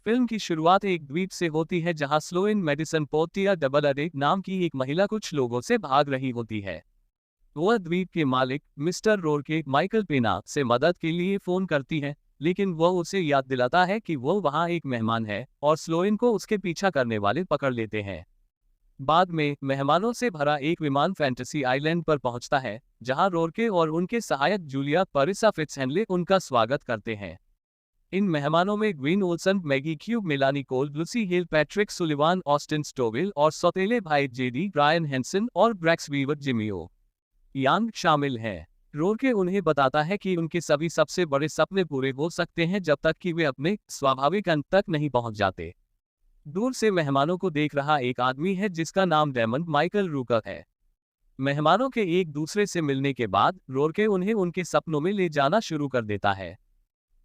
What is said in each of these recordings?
Film की शुरुआत एक द्वीप से होती है जहां स्लोइन मेडिसन पोर्टिया डबल अडे नाम की एक महिला कुछ लोगों से भाग रही होती है। वह द्वीप के मालिक मिस्टर रोरके माइकल पेना से मदद के लिए फोन करती है, लेकिन वह उसे याद दिलाता है कि वह वहां एक मेहमान है और स्लोइन को उसके पीछा करने वाले पकड़ लेते हैं। बाद में मेहमानों से भरा एक विमान फैंटेसी आइलैंड पर पहुंचता है, जहां रोरके और उनके सहायक जूलिया परिसा फिट्जहेनले उनका स्वागत करते हैं। इन मेहमानों में ग्वीन ओल्सन, मैगी क्यूब, मेलानी कोल, लूसी हिल, पैट्रिक सुलिवान, ऑस्टिन स्टोविल और सौतेले भाई जेडी ब्रायन हेंसन और ब्रैक्स वीवर जिमियो यांग शामिल हैं। रोरके उन्हें बताता है कि उनके सभी सबसे बड़े सपने पूरे हो सकते हैं जब तक कि वे अपने स्वाभाविक अंत तक नहीं पहुंच जाते। दूर से मेहमानों को देख रहा एक आदमी है जिसका नाम डेमन माइकल रूकर है। मेहमानों के एक दूसरे से मिलने के बाद रोरके उन्हें उनके सपनों में ले जाना शुरू कर देता है।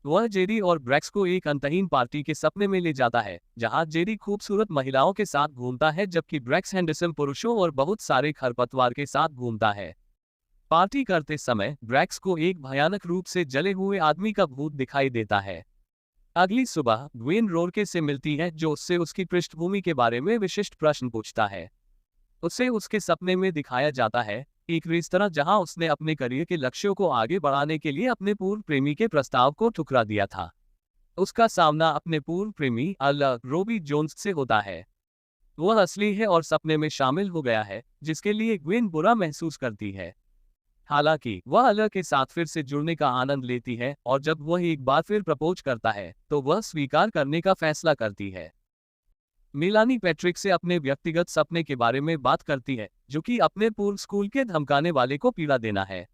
वह जेडी और ब्रैक्स को एक अंतहीन पार्टी के सपने में ले जाता है, जहां जेडी खूबसूरत महिलाओं के साथ घूमता है जबकि ब्रैक्स हैंडसम पुरुषों और बहुत सारे खरपतवार के साथ घूमता है। पार्टी करते समय ब्रैक्स को एक भयानक रूप से जले हुए आदमी का भूत दिखाई देता है। अगली सुबह ग्वेन रोरके से मिलती है, जो उससे उसकी पृष्ठभूमि के बारे में विशिष्ट प्रश्न पूछता है। उसे उसके सपने में दिखाया जाता है एक रेस्तरां जहां उसने अपने करियर के लक्ष्यों को आगे बढ़ाने के लिए अपने पूर्व प्रेमी के प्रस्ताव को ठुकरा दिया था। उसका सामना अपने पूर्व प्रेमी अल रोबी जोन्स से होता है। वह असली है और सपने में शामिल हो गया है, जिसके लिए ग्वेन बुरा महसूस करती है। हालांकि वह अल के साथ फिर से जुड़ने का आनंद लेती है और जब वह एक बार फिर प्रपोज करता है तो वह स्वीकार करने का फैसला करती है। मेलानी पैट्रिक से अपने व्यक्तिगत सपने के बारे में बात करती है, जो कि अपने पूर्व स्कूल के धमकाने वाले को पीड़ा देना है।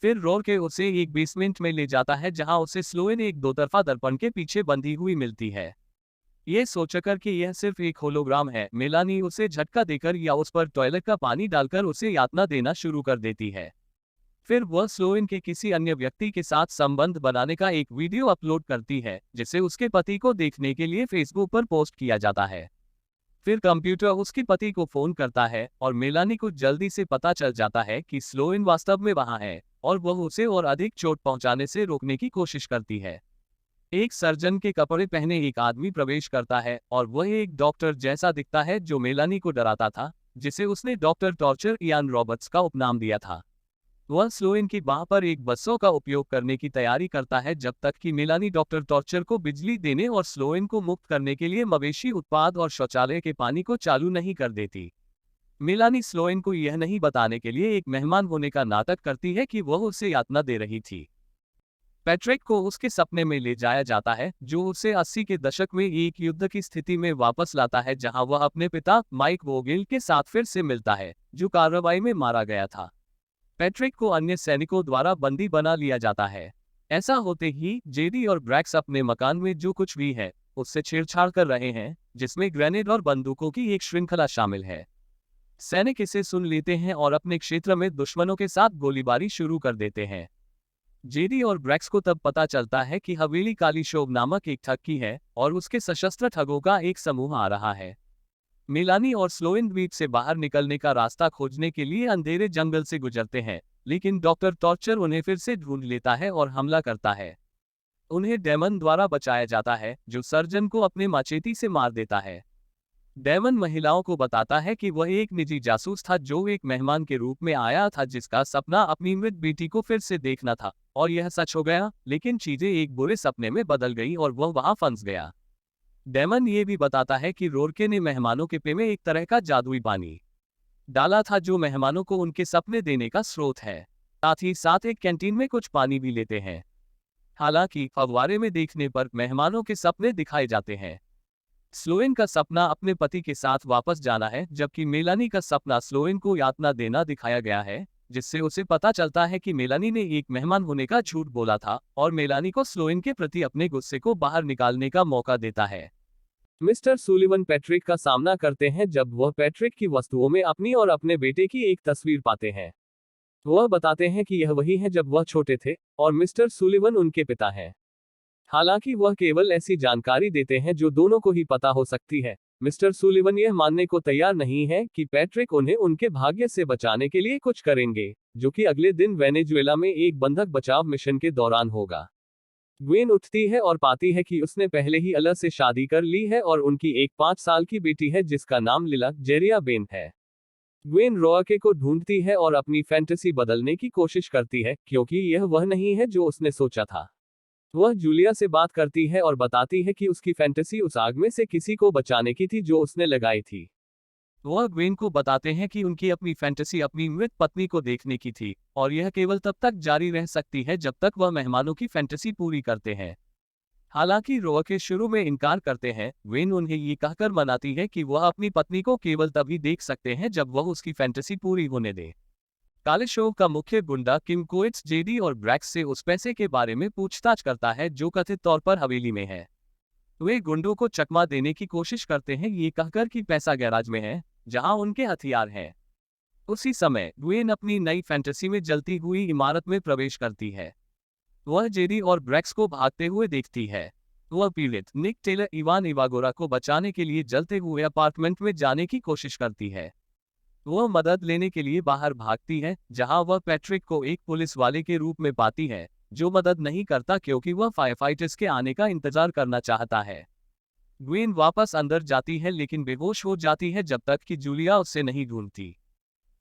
फिर रोरके उसे एक बेसमेंट में ले जाता है जहां उसे स्लोइन एक दोतरफा दर्पण के पीछे बंधी हुई मिलती है। ये सोचकर कि यह सिर्फ एक होलोग्राम है, मेलानी उसे झटका देकर या उस पर टॉयलेट का पानी डालकर उसे यातना देना शुरू कर देती है। फिर वह स्लोइन के किसी अन्य व्यक्ति के साथ संबंध बनाने का एक वीडियो अपलोड करती है, जिसे उसके पति को देखने के लिए फेसबुक पर पोस्ट किया जाता है। फिर कंप्यूटर उसके पति को फोन करता है और मेलानी को जल्दी से पता चल जाता है कि स्लोइन वास्तव में वहां है और वह उसे और अधिक चोट पहुंचाने से रोकने की कोशिश करती है। एक सर्जन के कपड़े पहने एक आदमी प्रवेश करता है और वह एक डॉक्टर जैसा दिखता है जो मेलानी को डराता था, जिसे उसने डॉक्टर टॉर्चर इयान रॉबर्ट्स का उपनाम दिया था। वह स्लोइन की बाह पर एक बस्सों का उपयोग करने की तैयारी करता है जब तक कि मेलानी डॉक्टर टॉर्चर को बिजली देने और स्लोइन को मुक्त करने के लिए मवेशी उत्पाद और शौचालय के पानी को चालू नहीं कर देती। मेलानी स्लोइन को यह नहीं बताने के लिए एक मेहमान होने का नाटक करती है कि वह उसे यातना दे रही थी। पैट्रिक को उसके सपने में ले जाया जाता है, जो उसे 80 के दशक में एक युद्ध की स्थिति में वापस लाता है जहां वह अपने पिता माइक वोगेल के साथ फिर से मिलता है, जो कार्रवाई में मारा गया था। पैट्रिक को अन्य सैनिकों द्वारा बंदी बना लिया जाता है। ऐसा होते ही जेडी और ब्रैक्स अपने मकान में जो कुछ भी है उससे छेड़छाड़ कर रहे हैं, जिसमें ग्रेनेड और बंदूकों की एक श्रृंखला शामिल है। सैनिक इसे सुन लेते हैं और अपने क्षेत्र में दुश्मनों के साथ गोलीबारी शुरू कर देते हैं। जेडी और ब्रैक्स को तब पता चलता है कि हवेली काली शोभ नामक एक ठग की है और उसके सशस्त्र ठगों का एक समूह आ रहा है। मेलानी और स्लोइन द्वीप से बाहर निकलने का रास्ता खोजने के लिए अंधेरे जंगल से गुजरते हैं, लेकिन डॉक्टर टॉर्चर उन्हें फिर से ढूंढ लेता है और हमला करता है। उन्हें डेमन द्वारा बचाया जाता है, जो सर्जन को अपने माचेती से मार देता है। डेमन महिलाओं को बताता है कि वह एक निजी जासूस था जो एक मेहमान के रूप में आया था जिसका सपना अपनी मृत बेटी को फिर से देखना था, और यह सच हो गया, लेकिन चीजें एक बुरे सपने में बदल गई और वह वहां फंस गया। डेमन ये भी बताता है कि रोरके ने मेहमानों के पे में एक तरह का जादुई पानी डाला था जो मेहमानों को उनके सपने देने का स्रोत है। साथ ही साथ एक कैंटीन में कुछ पानी भी लेते हैं। हालांकि फव्वारे में देखने पर मेहमानों के सपने दिखाए जाते हैं। स्लोइन का सपना अपने पति के साथ वापस जाना है, जबकि मेलानी का सपना स्लोइन को यातना देना दिखाया गया है, जिससे उसे पता चलता है कि मेलानी ने एक मेहमान होने का झूठ बोला था और मेलानी को स्लोइन के प्रति अपने गुस्से को बाहर निकालने का मौका देता है। मिस्टर सुलिवन पैट्रिक का सामना करते हैं जब वह पैट्रिक की वस्तुओं में अपनी और अपने बेटे की एक तस्वीर पाते हैं। वह बताते हैं कि यह वही है जब वह छोटे थे और मिस्टर सुलिवन उनके पिता हैं। हालांकि वह केवल ऐसी जानकारी देते हैं जो दोनों को ही पता हो सकती है। मिस्टर सुलिवन यह मानने को तैयार नहीं है कि पैट्रिक उन्हें उनके भाग्य से बचाने के लिए कुछ करेंगे, जो कि अगले दिन वेनेजुएला में एक बंधक बचाव मिशन के दौरान होगा। ग्वेन उठती है और पाती है कि उसने पहले ही अला से शादी कर ली है और उनकी एक 5 साल की बेटी है जिसका नाम लिला जेरिया बेन है। ग्वेन रोआके को ढूंढती है और अपनी फैंटेसी बदलने की कोशिश करती है क्योंकि यह वह नहीं है जो उसने सोचा था। वह जूलिया से बात करती है और बताती है कि उसकी फैंटेसी उस आग में से किसी को बचाने की थी जो उसने लगाई थी। वह ग्वेन को बताते हैं कि उनकी अपनी फैंटेसी अपनी मृत पत्नी को देखने की थी और यह केवल तब तक जारी रह सकती है जब तक वह मेहमानों की फैंटेसी पूरी करते हैं। हालांकि रोआके शुरू में इनकार करते हैं, ग्वेन उन्हें ये कहकर मनाती है कि वह अपनी पत्नी को केवल तभी देख सकते हैं जब वह उसकी फैंटेसी पूरी होने दे। काले शो का मुख्य गुंडा किम कोएट्स जेडी और ब्रैक्स से उस पैसे के बारे में पूछताछ करता है जो कथित तौर पर हवेली में है। वे गुंडों को चकमा देने की कोशिश करते हैं ये कहकर कि पैसा गैराज में है जहां उनके हथियार हैं। उसी समय ग्वेन अपनी नई फैंटेसी में जलती हुई इमारत में प्रवेश करती है। वह जेडी और ब्रैक्स को भागते हुए देखती है। वह पीड़ित निक टेलर इवान इवागोरा को बचाने के लिए जलते हुए अपार्टमेंट में जाने की कोशिश करती है। वह मदद लेने के लिए बाहर भागती है जहां वह पैट्रिक को एक पुलिस वाले के रूप में पाती है जो मदद नहीं करता क्योंकि वह फायरफाइटर्स के आने का इंतजार करना चाहता है। ग्वेन वापस अंदर जाती है लेकिन बेहोश हो जाती है जब तक कि जूलिया उसे नहीं ढूंढती।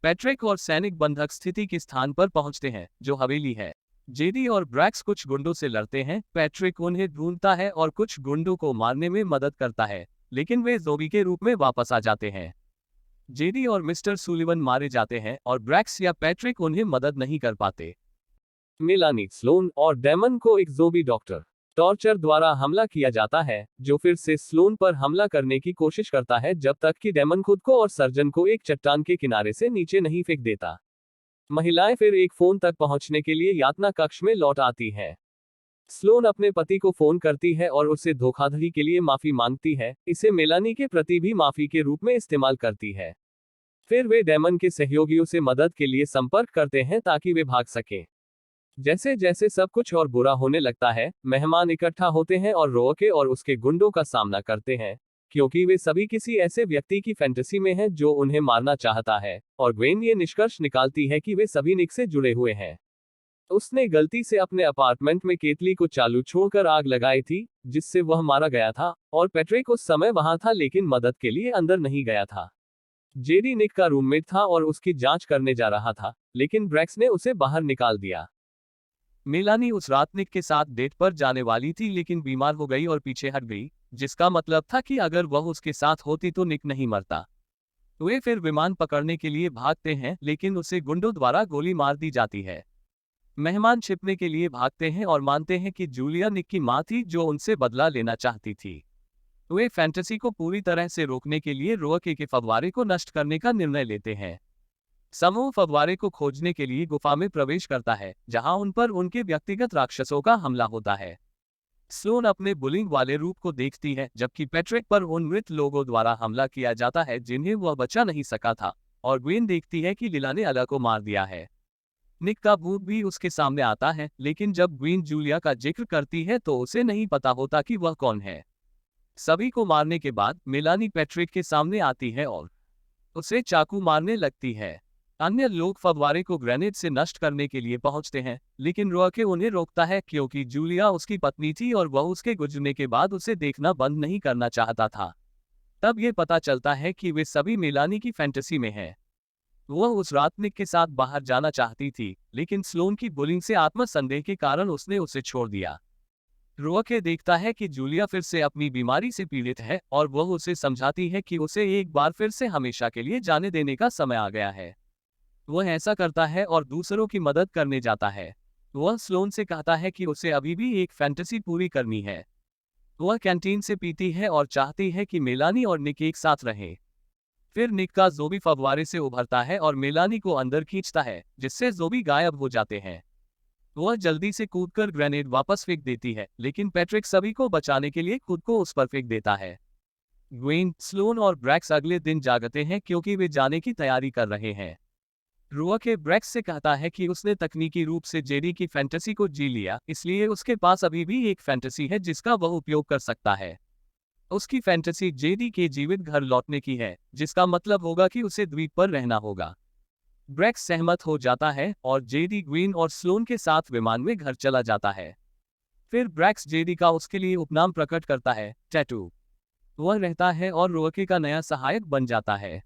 पैट्रिक और सैनिक बंधक स्थिति के स्थान पर पहुंचते हैं जो हवेली है। जेडी और ब्रैक्स कुछ गुंडों से लड़ते हैं। पैट्रिक उन्हें ढूंढता है और कुछ गुंडों को मारने में मदद करता है लेकिन वे ज़ोंबी के रूप में वापस आ जाते हैं। जेडी और मिस्टर सुलिवन मारे जाते हैं और ब्रैक्स या पैट्रिक उन्हें मदद नहीं कर पाते। मेलानी, स्लोन और डेमन को एक ज़ोंबी डॉक्टर टॉर्चर द्वारा हमला किया जाता है जो फिर से स्लोन पर हमला करने की कोशिश करता है जब तक कि डेमन खुद को और सर्जन को एक चट्टान के किनारे से नीचे नहीं फेंक देता। महिलाएं फिर एक फोन तक पहुंचने के लिए यातना कक्ष में लौट आती हैं। स्लोन अपने पति को फोन करती है और उससे धोखाधड़ी के लिए माफी मांगती है। इसे मेलानी के प्रति भी माफी के रूप में इस्तेमाल करती है। फिर वे डेमन के सहयोगियों से मदद के लिए संपर्क करते हैं ताकि वे भाग सकें। जैसे जैसे सब कुछ और बुरा होने लगता है, मेहमान इकट्ठा होते हैं और रोआके और उसके गुंडों का सामना करते हैं क्योंकि वे सभी किसी ऐसे व्यक्ति की फैंटेसी में हैं जो उन्हें मारना चाहता है और ग्वेन ये निष्कर्ष निकालती है कि वे सभी निक से जुड़े हुए हैं। उसने गलती से अपने अपार्टमेंट में केतली को चालू छोड़कर आग लगाई थी जिससे वह मारा गया था और पैट्रिक उस समय वहां था लेकिन मदद के लिए अंदर नहीं गया था। जेडी निक का रूममेट था और उसकी जांच करने जा रहा था लेकिन ब्रैक्स ने उसे बाहर निकाल दिया। मेलानी उस रात निक के साथ डेट पर जाने वाली थी लेकिन बीमार हो गई और पीछे हट गई, जिसका मतलब था कि अगर वह उसके साथ होती तो निक नहीं मरता। वे फिर विमान पकड़ने के लिए भागते हैं लेकिन उसे गुंडों द्वारा गोली मार दी जाती है। मेहमान छिपने के लिए भागते हैं और मानते हैं कि जूलिया निक की मां थी जो उनसे बदला लेना चाहती थी। वे फैंटेसी को पूरी तरह से रोकने के लिए रोआके के फव्वारे को नष्ट करने का निर्णय लेते हैं। समूह फव्वारे को खोजने के लिए गुफा में प्रवेश करता है जहां उन पर उनके व्यक्तिगत राक्षसों का हमला होता है। स्लोन अपने बुलिंग वाले रूप को देखती है जबकि पैट्रिक पर उन मृत लोगों द्वारा हमला किया जाता है जिन्हें वह बचा नहीं सका था और ग्वेन देखती है कि लिला ने अला को मार दिया है। निक का भूत भी उसके सामने आता है लेकिन जब ग्वेन जूलिया का जिक्र करती है तो उसे नहीं पता होता कि वह कौन है। सभी को मारने के बाद मेलानी पैट्रिक के सामने आती है और उसे चाकू मारने लगती है। अन्य लोग फव्वारे को ग्रेनेड से नष्ट करने के लिए पहुंचते हैं लेकिन रोआके उन्हें रोकता है क्योंकि जूलिया उसकी पत्नी थी और वह उसके गुजरने के बाद उसे देखना बंद नहीं करना चाहता था। तब यह पता चलता है कि वे सभी मेलानी की फैंटेसी में हैं। वह उस रात निक के साथ बाहर जाना चाहती थी लेकिन स्लोन की बुलिंग से आत्मसंदेह के कारण उसने उसे छोड़ दिया। रोआके देखता है कि जूलिया फिर से अपनी बीमारी से पीड़ित है और वह उसे समझाती है कि उसे एक बार फिर से हमेशा के लिए जाने देने का समय आ गया है। वह ऐसा करता है और दूसरों की मदद करने जाता है। वह स्लोन से कहता है कि उसे अभी भी एक फैंटेसी पूरी करनी है। वह कैंटीन से पीती है और चाहती है कि मेलानी और निक एक साथ रहें। फिर निक का ज़ोंबी फव्वारे से उभरता है और मेलानी को अंदर खींचता है जिससे ज़ोंबी गायब हो जाते हैं। वह जल्दी से कूदकर ग्रेनेड वापस फेंक देती है लेकिन पैट्रिक सभी को बचाने के लिए खुद को उस पर फेंक देता है। ग्वेन, स्लोन और ब्रैक्स अगले दिन जागते हैं क्योंकि वे जाने की तैयारी कर रहे हैं। रोआके ब्रैक्स से कहता है कि उसने तकनीकी रूप से जेडी की फैंटेसी को जी लिया, इसलिए उसके पास अभी भी एक फैंटेसी है जिसका वह उपयोग कर सकता है। उसकी फैंटेसी जेडी के जीवित घर लौटने की है, जिसका मतलब होगा कि उसे द्वीप पर रहना होगा। ब्रैक्स सहमत हो जाता है और जेडी ग्वेन और स्लोन के साथ विमान में घर चला जाता है। फिर ब्रैक्स जेडी का उसके लिए उपनाम प्रकट करता है, टैटू। वह रहता है और रोर्के का नया सहायक बन जाता है।